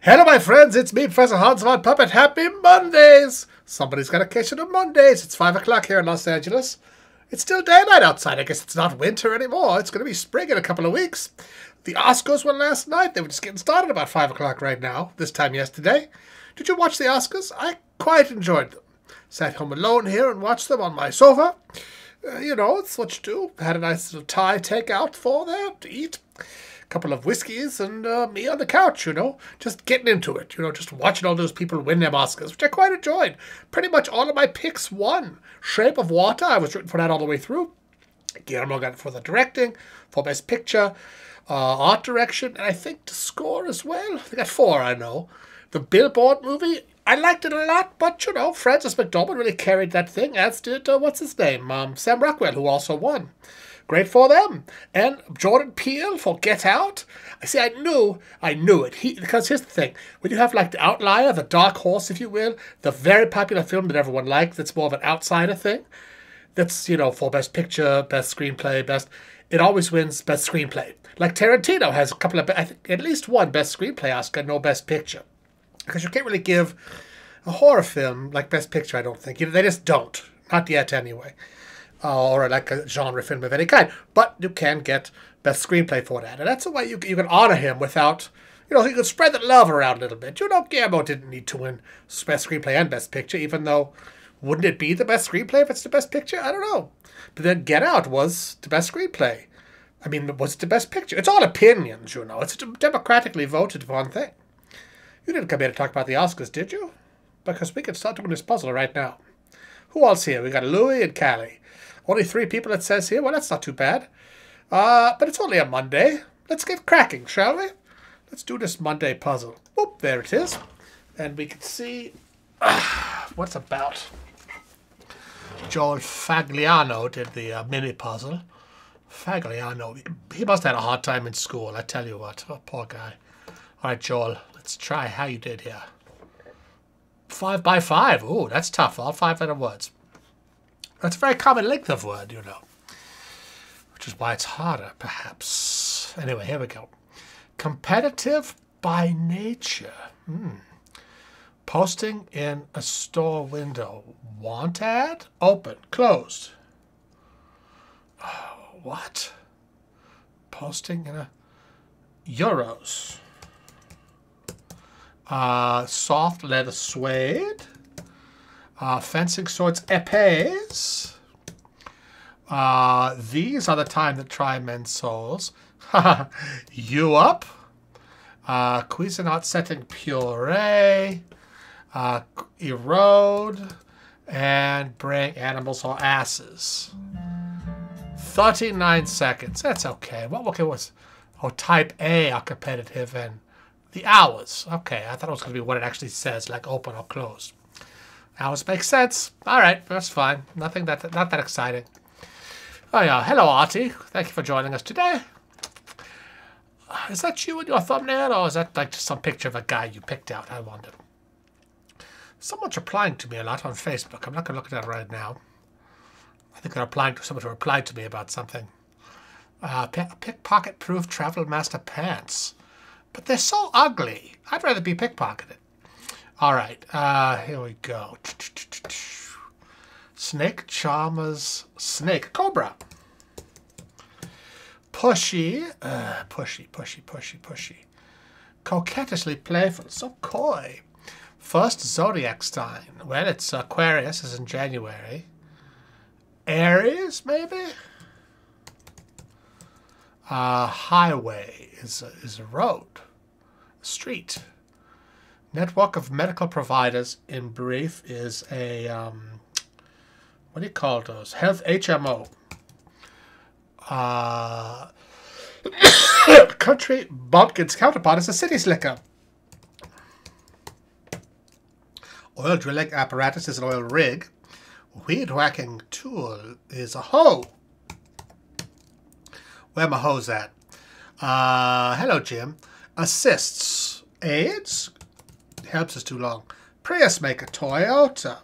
Hello, my friends. It's me, Professor Hans von Puppet. Happy Mondays! Somebody's got a occasion on Mondays. It's 5 o'clock here in Los Angeles. It's still daylight outside. I guess it's not winter anymore. It's going to be spring in a couple of weeks. The Oscars were last night. They were just getting started about 5 o'clock right now, this time yesterday. Did you watch the Oscars? I quite enjoyed them. Sat home alone here and watched them on my sofa. It's what you do. Had a nice little Thai takeout for there to eat. A couple of whiskeys and me on the couch, just getting into it, just watching all those people win them Oscars, which I quite enjoyed. Pretty much all of my picks won. Shape of Water, I was rooting for that all the way through. Guillermo got it for the directing, for Best Picture, Art Direction, and I think the score as well. They got 4, I know. The Billboard movie, I liked it a lot, but, Frances McDormand really carried that thing, as did, what's his name, Sam Rockwell, who also won. Great for them. And Jordan Peele for Get Out. I knew it. Because here's the thing. When you have like the outlier, the dark horse, if you will, the very popular film that everyone likes, that's more of an outsider thing, that's, for Best Picture, Best Screenplay, it always wins Best Screenplay. Like Tarantino has a couple of, I think at least one Best Screenplay Oscar, no Best Picture. Because you can't really give a horror film like Best Picture, I don't think. They just don't. Not yet, anyway. Or like a genre film of any kind. But you can get Best Screenplay for that. And that's a way you can honor him without, you can spread the love around a little bit. Guillermo didn't need to win Best Screenplay and Best Picture, even though, wouldn't it be the Best Screenplay if it's the Best Picture? I don't know. But then Get Out was the Best Screenplay. Was it the Best Picture? It's all opinions, It's a democratically voted upon thing. You didn't come here to talk about the Oscars, did you? Because we can start doing this puzzle right now. Who else here? We got Louie and Callie. Only 3 people, it says here. Well, that's not too bad. But it's only a Monday. Let's get cracking, shall we? Let's do this Monday puzzle. Whoop, there it is. And we can see what's about. Joel Fagliano did the mini puzzle. Fagliano, he must have had a hard time in school, I tell you what. Oh, poor guy. All right, Joel, let's try how you did here. 5 by 5. Ooh, that's tough. All 5-letter words. That's a very common length of word, which is why it's harder, perhaps. Anyway, here we go. Competitive by nature. Posting in a store window. Want ad? Open. Closed. What? Posting in a... Euros. Soft leather suede. Fencing swords, épées. These are the time that try men's souls. You up? Cuisinart setting puree. Erode. And bring animals or asses. 39 seconds. That's okay. What was... Oh, type A are competitive and the hours. Okay, I thought it was going to be what it actually says, like open or closed. Hours make sense. All right, that's fine. Not that exciting. Oh yeah, hello Artie. Thank you for joining us today. Is that you in your thumbnail, or is that like just some picture of a guy you picked out? I wonder. Someone's replying to me a lot on Facebook. I'm not going to look at that right now. I think they're replying to someone who replied to me about something. Pickpocket-proof Travel Master pants. But they're so ugly. I'd rather be pickpocketed. All right, here we go. Snake Charmer's Snake Cobra. Pushy. Pushy. Coquettishly playful. So coy. First zodiac sign. Well, it's Aquarius, is in January. Aries, maybe? Highway is a road. A street. Network of medical providers, in brief, is a, what do you call those? Health HMO. Country bumpkin's counterpart is a city slicker. Oil drilling apparatus is an oil rig. Weed whacking tool is a hoe. Where my hoes at? Hello, Jim. Assists. Aids. Helps us too long. Prius maker, Toyota.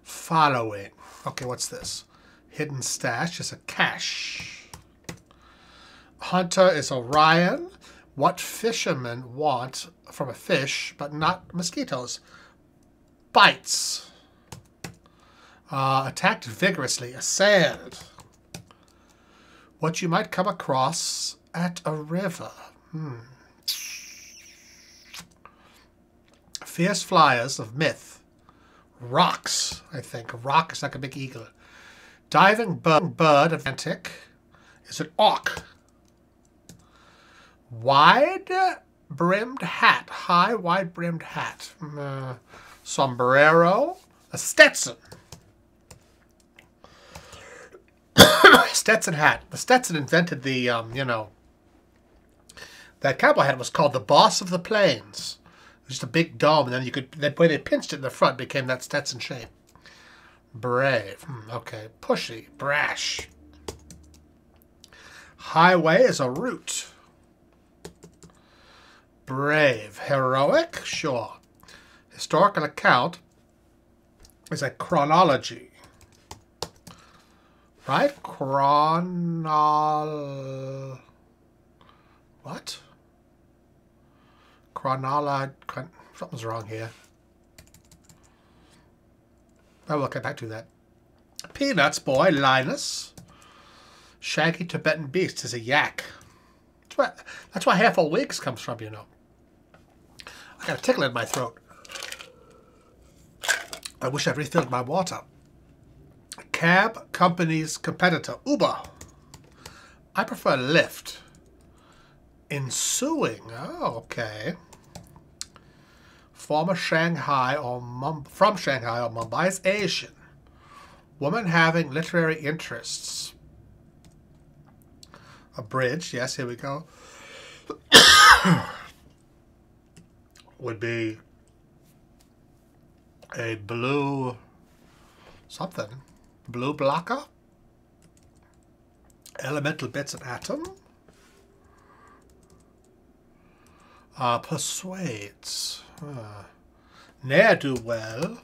Following. Okay, what's this? Hidden stash is a cache. Hunter is Orion. What fishermen want from a fish, but not mosquitoes? Bites. Attacked vigorously. Assailed. What you might come across at a river. Fierce flyers of myth. Rocks, I think. A rock is like a big eagle. Diving bird of Atlantic is an auk. Wide-brimmed hat. High, wide-brimmed hat. Sombrero. A Stetson. Stetson hat. The Stetson invented the, that cowboy hat was called the Boss of the Plains. It was just a big dome, and then you could, when they pinched it in the front, it became that Stetson shape. Brave. Okay. Pushy. Brash. Highway is a route. Brave. Heroic? Sure. Historical account is a chronology. Right? What? Something's wrong here. I will get back to that. Peanuts boy, Linus. Shaggy Tibetan beast is a yak. That's why half a wigs comes from, you know. I got a tickle in my throat. I wish I'd refilled my water. Cab company's competitor, Uber. I prefer Lyft. Ensuing. Oh, okay. From Shanghai or Mumbai is Asian. Woman having literary interests. A bridge. Yes, here we go. Would be a blue something. Blue blocker. Elemental bits and atom. Persuades. Ne'er-do-well.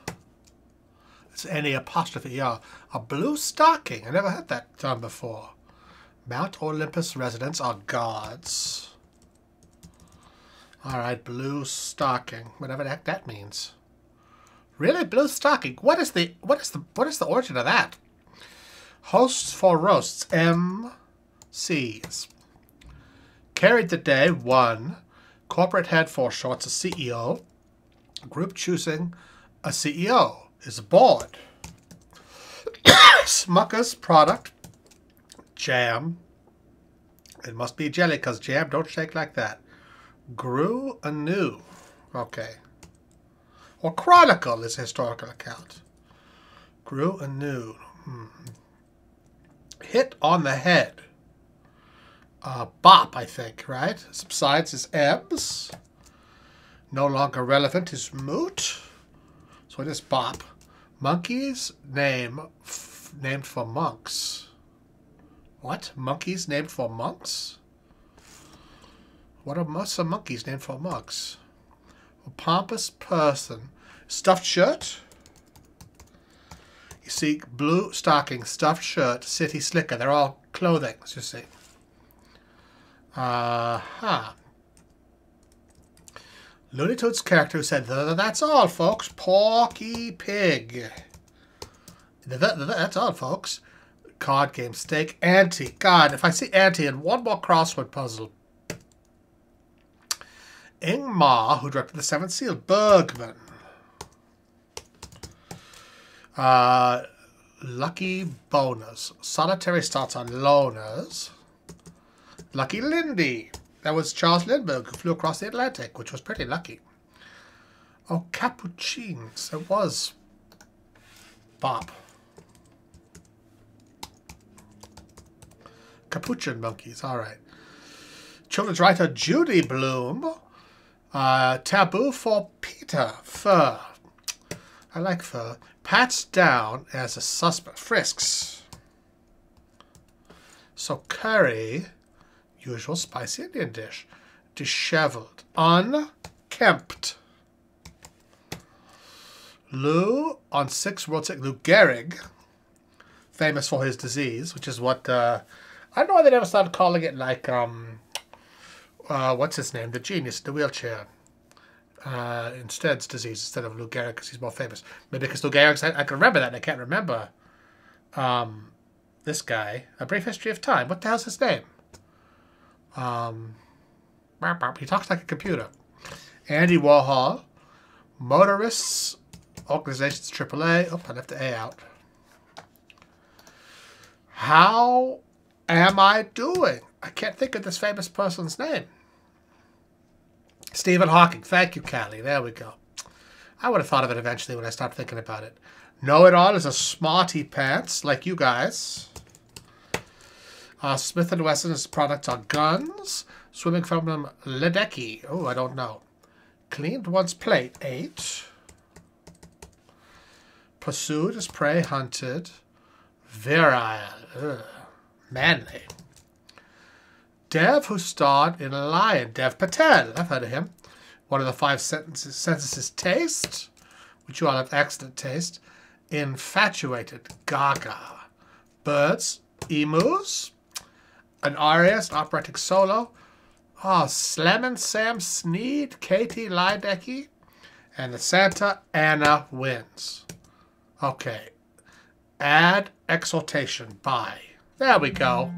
It's any apostrophe. Yeah. A blue stocking. I never heard that term before. Mount Olympus residents are gods. Alright, blue stocking. Whatever the heck that means. Really? Blue stocking? What is the origin of that? Hosts for roasts. MCs. Carried the day. 1. Corporate head for shorts, a CEO. Group choosing a CEO is a board. Smucker's product. Jam. It must be jelly because jam don't shake like that. Grew anew. Okay. Or chronicle is a historical account. Grew anew. Hit on the head. Bop, I think, right? Subsides is ebbs. No longer relevant is moot. So it is bop. Monkeys named for monks. What? Monkeys named for monks? What are some monkeys named for monks? A pompous person. Stuffed shirt. You see, blue stocking, stuffed shirt, city slicker. They're all clothing, as you see. Looney Tunes character who said, "That's all, folks." Porky Pig. That's all, folks. Card game, steak, Auntie. God, if I see Auntie in one more crossword puzzle. Ingmar, who directed The Seventh Seal. Bergman. Lucky bonus. Solitary starts on loners. Lucky Lindy. That was Charles Lindbergh who flew across the Atlantic, which was pretty lucky. Oh, Capuchins. It was Bop. Capuchin monkeys. All right. Children's writer Judy Bloom. Taboo for Peter. Fur. I like fur. Pats down as a suspect. Frisks. So curry. Usual spicy Indian dish. Disheveled. Unkempt. Lou on 6 World Series. Lou Gehrig. Famous for his disease, which is what... I don't know why they never started calling it like... what's his name? The genius in the wheelchair. Instead, disease instead of Lou Gehrig because he's more famous. Maybe because Lou Gehrig, I can remember that and I can't remember this guy. A Brief History of Time. What the hell's his name? He talks like a computer. Andy Warhol. Motorists. Organizations AAA. Oh, I left the A out. How am I doing? I can't think of this famous person's name. Stephen Hawking. Thank you, Callie. There we go. I would have thought of it eventually when I start thinking about it. Know-it-all is a smarty pants, like you guys. Smith & Wesson's products are guns. Swimming from Ledecky. Oh, I don't know. Cleaned one's plate. 8. Pursued as prey, hunted. Virile. Ugh. Manly. Dev, who starred in Lion. Dev Patel. I've heard of him. One of the 5 sentences. Taste, which you all have excellent taste. Infatuated. Gaga. Birds. Emus. An arias. Operatic solo. Oh, Slemon Sam Sneed. Katie Ledecky. And the Santa Anna wins. Okay. Add exaltation by. There we go.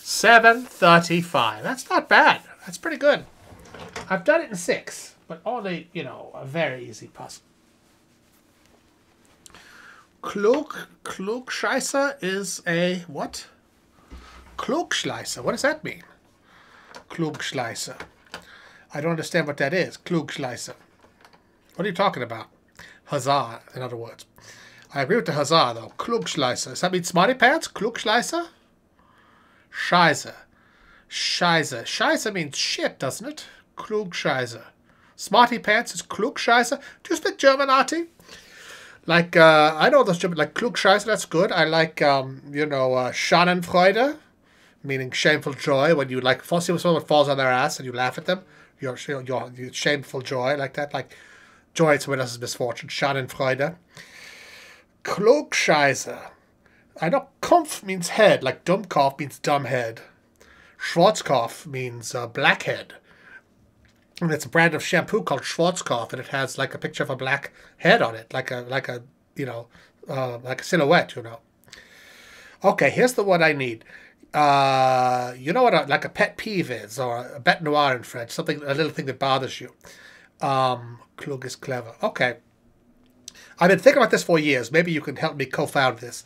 7:35. That's not bad. That's pretty good. I've done it in 6, but only, you know, a very easy puzzle. Klugscheißer is a what? Klugschleißer. What does that mean? Klugschleißer. I don't understand what that is. Klugschleißer. What are you talking about? Huzzah, in other words. I agree with the huzzah, though. Klugschleißer. Does that mean smarty pants? Klugschleißer? Scheiße. Scheiße. Scheiße means shit, doesn't it? Klugscheißer. Smarty pants is Klugscheißer. Do you speak German, Artie? Like, I know those German, like Klugscheißer, that's good. I like, you know, Schadenfreude, meaning shameful joy. When you, like, see someone falls on their ass and you laugh at them. Your shameful joy, like that. Like, joy at someone else's misfortune. Schadenfreude. Klugscheißer. I know Kopf means head, like Dummkopf means dumb head. Schwarzkopf means blackhead. And it's a brand of shampoo called Schwarzkopf, and it has like a picture of a black head on it, like a you know, like a silhouette, you know. Okay, here's the one I need. You know what, like a pet peeve is, or a bête noire in French, something, a little thing that bothers you. Klug is clever. Okay. I've been thinking about this for years. Maybe you can help me co-found this.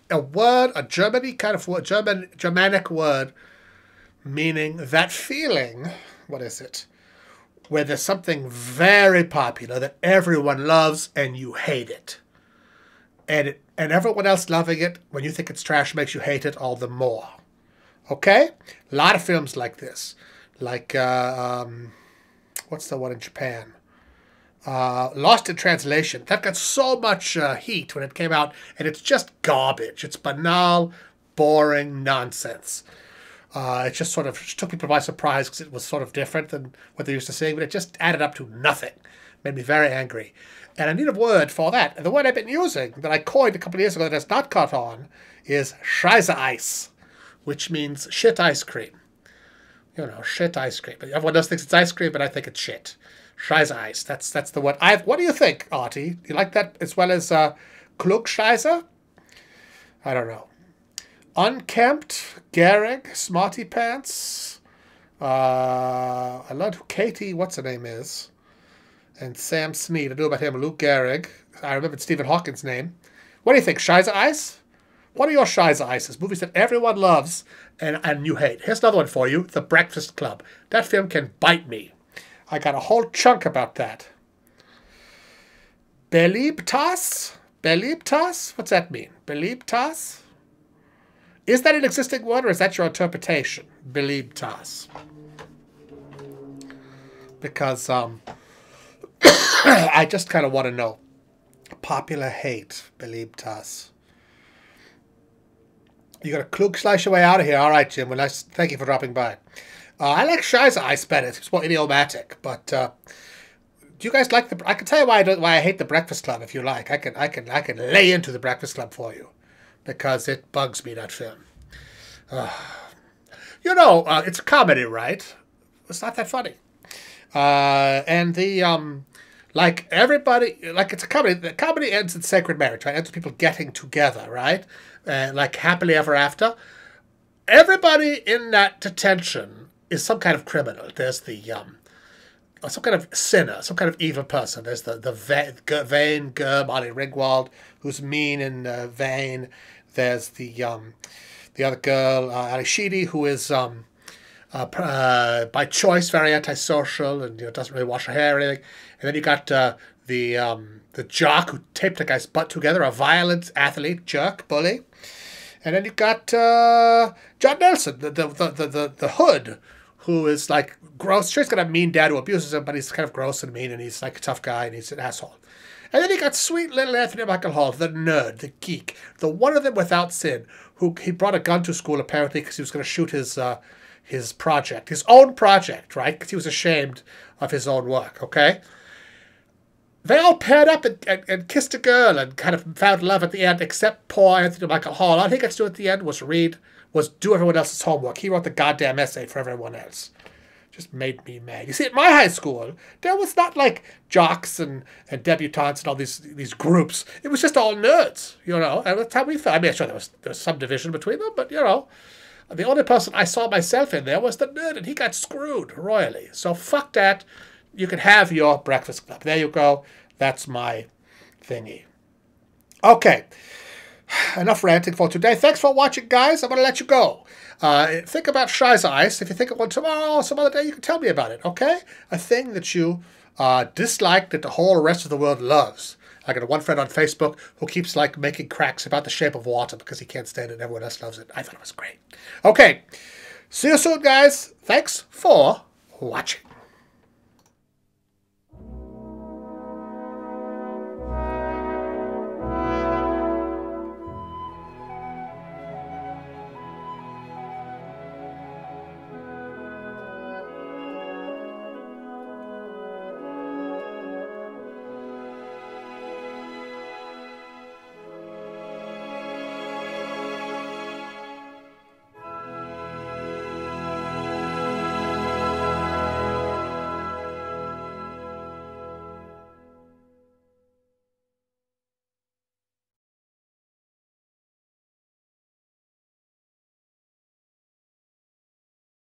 A word, a Germany kind of word, Germanic word, meaning that feeling, what is it? Where there's something very popular that everyone loves and you hate it. And everyone else loving it, when you think it's trash, makes you hate it all the more. Okay? A lot of films like this. Like, what's the one in Japan? Lost in Translation. That got so much heat when it came out, and it's just garbage. It's banal, boring nonsense. It just sort of took people by surprise because it was sort of different than what they used to sing, but it just added up to nothing. Made me very angry. And I need a word for that. And the word I've been using, that I coined a couple of years ago that has not caught on, is Scheiße-Eis, which means shit ice cream. You know, shit ice cream. Everyone else thinks it's ice cream, but I think it's shit. Scheiße-Eis. That's the word. What do you think, Artie? Do you like that as well as Klugscheißer? I don't know. Unkempt, Gehrig, Smarty Pants. I love who Katie, what's her name is. And Sam Sneed. I knew about him. Luke Gehrig. I remembered Stephen Hawking's name. What do you think? Scheiße-Eis? What are your Scheiße-Eises? Movies that everyone loves and you hate. Here's another one for you. The Breakfast Club. That film can bite me. I got a whole chunk about that. Beliebtas? Beliebtas? What's that mean? Beliebtas? Is that an existing word, or is that your interpretation? Beliebtas. Because I just kind of want to know. Popular hate. Beliebtas. You got to klugschleiche your way out of here. All right, Jim. Well, nice. Thank you for dropping by. I like Scheiße-Eis better. It's more idiomatic. But do you guys like the? I can tell you why I hate the Breakfast Club. If you like, I can lay into the Breakfast Club for you, because it bugs me, that film. You know, it's a comedy, right? It's not that funny. And the like everybody, like it's a comedy. The comedy ends in sacred marriage, right? Ends with people getting together, right? Like happily ever after. Everybody in that detention is some kind of criminal. There's the some kind of sinner, some kind of evil person. There's the vain Molly Ringwald, who's mean and vain. There's the other girl, Ali Sheedy, who is by choice very antisocial and doesn't really wash her hair or anything. And then you got the jock who taped a guy's butt together, a violent athlete, jerk, bully. And then you got John Nelson, the hood, who is like gross. Sure, he's got a mean dad who abuses him, but he's kind of gross and mean, and he's like a tough guy, and he's an asshole. And then you got sweet little Anthony Michael Hall, the nerd, the geek, the one of them without sin, who he brought a gun to school apparently because he was going to shoot his project, his own project, right? Because he was ashamed of his own work, okay? They all paired up and kissed a girl and kind of found love at the end, except poor Anthony Michael Hall. All he got to do at the end was do everyone else's homework. He wrote the goddamn essay for everyone else. Just made me mad. You see, at my high school, there was not like jocks and debutantes and all these groups. It was just all nerds, and that's how we felt. I mean, sure, there was some division between them, but, the only person I saw myself in there was the nerd, and he got screwed royally. So fuck that. You can have your breakfast club. There you go. That's my thingy. Okay. Enough ranting for today. Thanks for watching, guys. I'm going to let you go. Think about Shy's Ice. If you think of one tomorrow or some other day, you can tell me about it, okay? A thing that you dislike that the whole rest of the world loves. I got one friend on Facebook who keeps like making cracks about The Shape of Water because he can't stand it and everyone else loves it. I thought it was great. Okay. See you soon, guys. Thanks for watching.